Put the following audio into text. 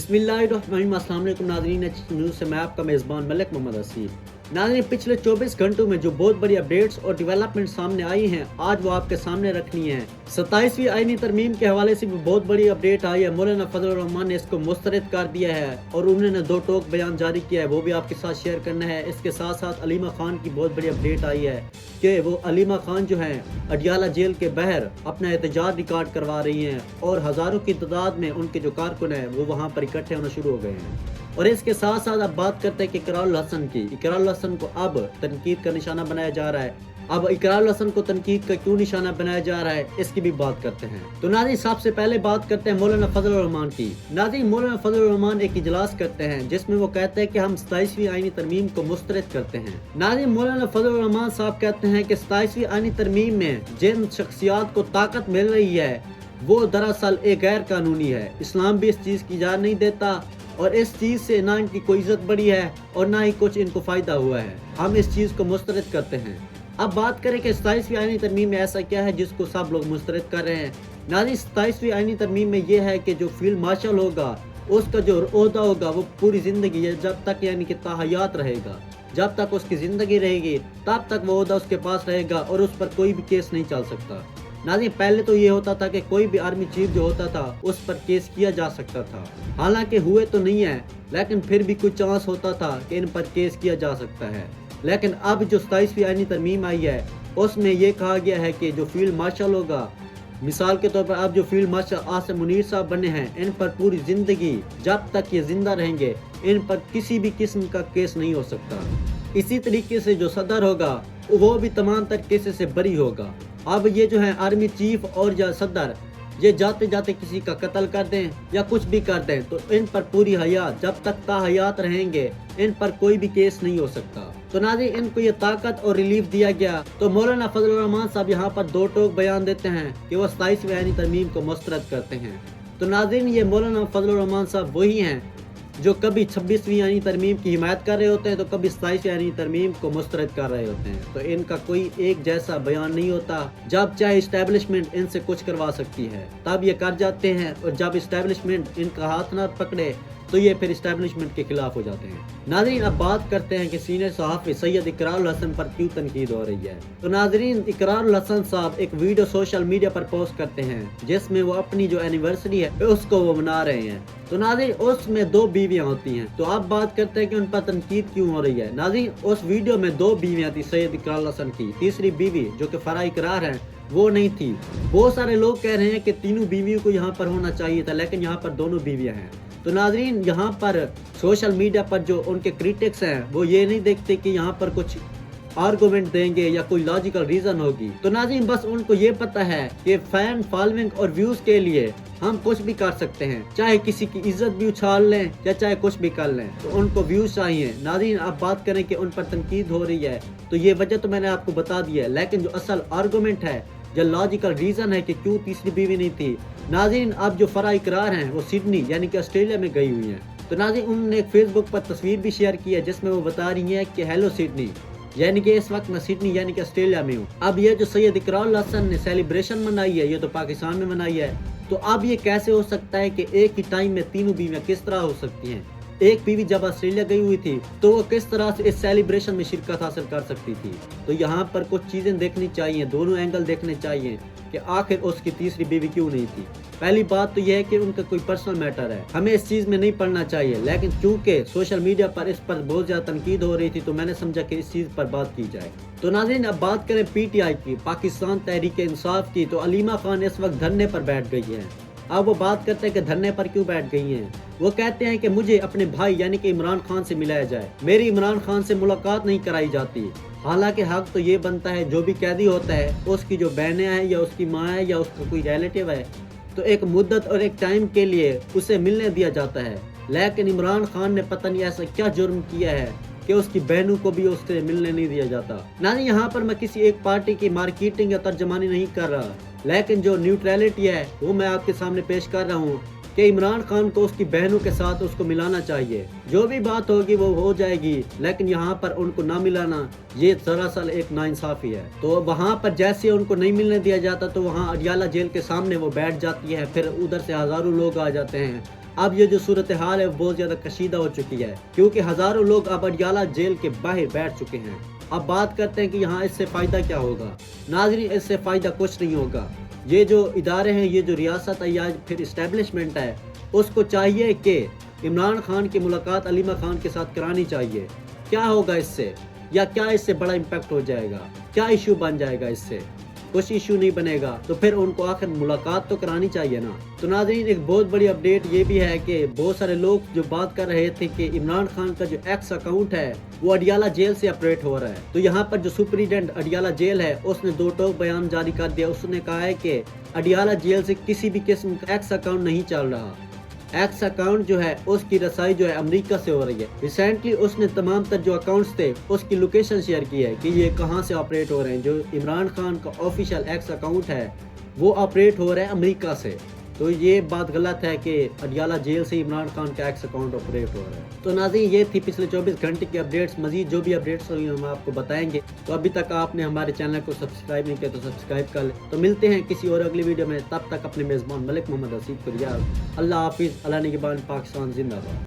बिस्मिल्लाहिर्रहमानिर्रहीम। अस्सलाम वालेकुम नाज़रीन, न्यूज़ से मैं आपका मेज़बान मलिक मोहम्मद हसीब। नाज़रीन, पिछले 24 घंटों में जो बहुत बड़ी अपडेट्स और डेवलपमेंट सामने आई हैं, आज वो आपके सामने रखनी है। 27वीं आईनी तरमीम के हवाले से भी बहुत बड़ी अपडेट आई है। मौलाना फजल रहमान ने इसको मुस्तरद कर दिया है और उन्होंने दो टोक बयान जारी किया है, वो भी आपके साथ शेयर करना है। इसके साथ साथ अलीमा खान की बहुत बड़ी अपडेट आई है कि वो अलीमा खान जो हैं अडियाला जेल के बाहर अपना एहतजाज रिकॉर्ड करवा रही हैं और हज़ारों की तादाद में उनके जो कारकुन हैं वो वहाँ पर इकट्ठे होना शुरू हो गए हैं। और इसके साथ साथ अब बात करते हैं कि इकरारुल हसन की। इकरारुल हसन को अब तनकीद का निशाना बनाया जा रहा है। अब इकरारुल हसन को तनकीद का क्यों निशाना बनाया जा रहा है, इसकी भी बात करते हैं। तो नाज़रीन, सबसे पहले बात करते हैं मौलाना फजल रहमान की। नाज़रीन, मौलाना फजल रहमान एक इजलास करते हैं जिसमें वो कहते हैं कि हम 27वीं आईनी तरमीम को मुस्तरद करते हैं। नाज़रीन, मौलाना फजल रहमान साहब कहते हैं कि 27वीं आईनी तरमीम में जिन शख्सियात को ताकत मिल रही है वो दरअसल एक गैर कानूनी है। इस्लाम भी इस चीज़ की इजाज़त नहीं देता और इस चीज़ से ना इनकी कोई इज्जत बढ़ी है और ना ही कुछ इनको फ़ायदा हुआ है। हम इस चीज़ को मुस्तरद करते हैं। अब बात करें कि 27वीं आईनी तरमीम में ऐसा क्या है जिसको सब लोग मुस्तरद कर रहे हैं। नाज़रीन, 27वीं आईनी तरमीम में ये है कि जो फील्ड मार्शल होगा उसका जो ओहदा होगा वो पूरी ज़िंदगी जब तक यानी कि ताहयात रहेगा, जब तक उसकी ज़िंदगी रहेगी तब तक वो ओहदा उसके पास रहेगा और उस पर कोई भी केस नहीं चल सकता। नाज़रीन, पहले तो ये होता था कि कोई भी आर्मी चीफ जो होता था उस पर केस किया जा सकता था, हालांकि हुए तो नहीं है लेकिन फिर भी कुछ चांस होता था कि इन पर केस किया जा सकता है। लेकिन अब जो 27वीं आईनी तरमीम आई है उसमें ये कहा गया है कि जो फील्ड मार्शल होगा, मिसाल के तौर पर अब जो फील्ड मार्शल आसिम मुनीर साहब बने हैं, इन पर पूरी ज़िंदगी जब तक ये ज़िंदा रहेंगे इन पर किसी भी किस्म का केस नहीं हो सकता। इसी तरीके से जो सदर होगा वो भी तमाम तर केसेस से बरी होगा। अब ये जो है आर्मी चीफ और या सदर ये जाते जाते किसी का कत्ल कर दें या कुछ भी कर दें तो इन पर पूरी हयात जब तक ताहयात रहेंगे इन पर कोई भी केस नहीं हो सकता। तो नाज़रीन, इनको ये ताकत और रिलीफ दिया गया। तो मौलाना फजल रहमान साहब यहाँ पर दो टोक बयान देते हैं कि वो 27वीं आईनी तरमीम को मुस्तरद करते हैं। तो नाज़रीन, ये मौलाना फजल रहमान साहब वही हैं जो कभी 26वीं आईनी तरमीम की हिमायत कर रहे होते हैं तो कभी 27वीं आईनी तरमीम को मुस्तरद कर रहे होते हैं। तो इनका कोई एक जैसा बयान नहीं होता। जब चाहे इस्टेब्लिशमेंट इनसे कुछ करवा सकती है तब ये कर जाते हैं और जब इस्टेब्लिशमेंट इनका हाथ ना पकड़े तो ये फिर इस्टेब्लिशमेंट के खिलाफ हो जाते हैं। नाज़रीन, अब बात करते हैं कि सीनियर सहाफ़ी सैयद इकरारुल हसन पर क्यों तनकीद हो रही है। तो नाज़रीन, इकरारुल हसन साहब एक वीडियो सोशल मीडिया पर पोस्ट करते हैं जिसमें वो अपनी जो एनिवर्सरी है उसको वो मना रहे हैं। तो नाज़रीन, उसमें दो बीवियाँ होती हैं। तो अब बात करते हैं कि उन पर तनकीद क्यों हो रही है। नाज़रीन, उस वीडियो में दो बीवियाँ थी सैयद इकरारुल हसन की, तीसरी बीवी जो कि फराह इकरार है वो नहीं थी। बहुत सारे लोग कह रहे हैं कि तीनों बीवियों को यहाँ पर होना चाहिए था लेकिन यहाँ पर दोनों बीवियाँ हैं। तो नाज़रीन, यहाँ पर सोशल मीडिया पर जो उनके क्रिटिक्स हैं वो ये नहीं देखते कि यहाँ पर कुछ आर्गुमेंट देंगे या कोई लॉजिकल रीज़न होगी। तो नाज़रीन, बस उनको ये पता है कि फैन फॉलोइंग और व्यूज़ के लिए हम कुछ भी कर सकते हैं, चाहे किसी की इज्जत भी उछाल लें या चाहे कुछ भी कर लें, तो उनको व्यूज़ चाहिए। नाज़रीन, अब बात करें कि उन पर तनकीद हो रही है तो ये वजह तो मैंने आपको बता दी है, लेकिन जो असल आर्गुमेंट है जो लॉजिकल रीज़न है कि क्यों तीसरी बीवी नहीं थी, नाज़रीन, अब जो फराह इकरार हैं वो सिडनी यानी कि ऑस्ट्रेलिया में गई हुई हैं। तो नाज़रीन, उन्होंने एक फेसबुक पर तस्वीर भी शेयर की है जिसमें वो बता रही हैं कि हेलो सिडनी, यानी कि इस वक्त मैं सिडनी यानी कि ऑस्ट्रेलिया में हूँ। अब ये जो सैयद इकरारुल हसन ने सेलिब्रेशन मनाई है ये तो पाकिस्तान में मनाई है। तो अब ये कैसे हो सकता है कि एक ही टाइम में तीनों बीवियाँ किस तरह हो सकती हैं। एक बीवी जब ऑस्ट्रेलिया गई हुई थी तो वो किस तरह से इस सेलिब्रेशन में शिरकत हासिल कर सकती थी। तो यहाँ पर कुछ चीज़ें देखनी चाहिए, दोनों एंगल देखने चाहिए कि आखिर उसकी तीसरी बीवी क्यों नहीं थी। पहली बात तो यह है कि उनका कोई पर्सनल मैटर है, हमें इस चीज़ में नहीं पढ़ना चाहिए, लेकिन चूंकि सोशल मीडिया पर इस पर बहुत ज़्यादा तनकीद हो रही थी तो मैंने समझा कि इस चीज़ पर बात की जाए। तो नाज़रीन, अब बात करें पीटीआई की, पाकिस्तान तहरीक इंसाफ की। तो अलीमा खान इस वक्त धरने पर बैठ गई है। अब वो बात करते हैं कि धरने पर क्यों बैठ गई हैं। वो कहते हैं कि मुझे अपने भाई यानी कि इमरान खान से मिलाया जाए, मेरी इमरान खान से मुलाकात नहीं कराई जाती। हालांकि हक तो ये बनता है जो भी कैदी होता है उसकी जो बहनें हैं या उसकी माँ है या उसका कोई रिलेटिव है तो एक मुद्दत और एक टाइम के लिए उसे मिलने दिया जाता है। लेकिन इमरान खान ने पता नहीं ऐसा क्या जुर्म किया है कि उसकी बहनों को भी उससे मिलने नहीं दिया जाता। ना यहाँ पर मैं किसी एक पार्टी की मार्केटिंग या तर्जमानी नहीं कर रहा, लेकिन जो न्यूट्रलिटी है वो मैं आपके सामने पेश कर रहा हूँ کہ عمران خان کو اس کی بہنوں کے ساتھ اس کو ملانا چاہیے، جو بھی بات ہوگی وہ ہو جائے گی، لیکن یہاں پر ان کو نہ ملانا یہ دراصل ایک ناانصافی ہے۔ تو وہاں پر جیسے ان کو نہیں ملنے دیا جاتا تو وہاں اڈیالہ جیل کے سامنے وہ بیٹھ جاتی ہے، پھر ادھر سے ہزاروں لوگ آ جاتے ہیں۔ اب یہ جو صورتحال ہے وہ بہت زیادہ کشیدہ ہو چکی ہے، کیونکہ ہزاروں لوگ اب اڈیالہ جیل کے باہر بیٹھ چکے ہیں۔ اب بات کرتے ہیں کہ یہاں اس سے فائدہ کیا ہوگا۔ ناظرین، اس سے فائدہ کچھ نہیں ہوگا۔ یہ جو ادارے ہیں، یہ جو ریاست ہے یا پھر اسٹیبلشمنٹ ہے، اس کو چاہیے کہ عمران خان کی ملاقات علیمہ خان کے ساتھ کرانی چاہیے۔ کیا ہوگا اس سے، یا کیا اس سے بڑا امپیکٹ ہو جائے گا، کیا ایشو بن جائے گا؟ اس سے کچھ ایشو نہیں بنے گا، تو پھر ان کو آخر ملاقات تو کرانی چاہیے نا۔ تو ناظرین، ایک بہت بڑی اپڈیٹ یہ بھی ہے کہ بہت سارے لوگ جو بات کر رہے تھے کہ عمران خان کا جو ایکس اکاؤنٹ ہے وہ اڈیالہ جیل سے آپریٹ ہو رہا ہے، تو یہاں پر جو سپرنٹینڈنٹ اڈیالہ جیل ہے اس نے دو ٹوک بیان جاری کر دیا۔ اس نے کہا ہے کہ اڈیالہ جیل سے کسی بھی قسم کا ایکس اکاؤنٹ نہیں چل رہا، ایکس اکاؤنٹ جو ہے اس کی رسائی جو ہے امریکہ سے ہو رہی ہے۔ ریسنٹلی اس نے تمام تر جو اکاؤنٹس تھے اس کی لوکیشن شیئر کی ہے کہ یہ کہاں سے آپریٹ ہو رہے ہیں۔ جو عمران خان کا آفیشیل ایکس اکاؤنٹ ہے وہ آپریٹ ہو رہا ہے امریکہ سے، تو یہ بات غلط ہے کہ اڈیالہ جیل سے عمران خان کا ایکس اکاؤنٹ آپریٹ ہو رہا ہے۔ تو ناظرین، یہ تھی پچھلے 24 گھنٹے کی اپڈیٹس۔ مزید جو بھی اپڈیٹس ہوئی ہم آپ کو بتائیں گے۔ تو ابھی تک آپ نے ہمارے چینل کو سبسکرائب نہیں کیا تو سبسکرائب کر لیں۔ تو ملتے ہیں کسی اور اگلی ویڈیو میں، تب تک اپنے میزبان ملک محمد اسید کو رجا۔ اللہ حافظ۔ اللہ نگہبان۔ پاکستان زندہ باد۔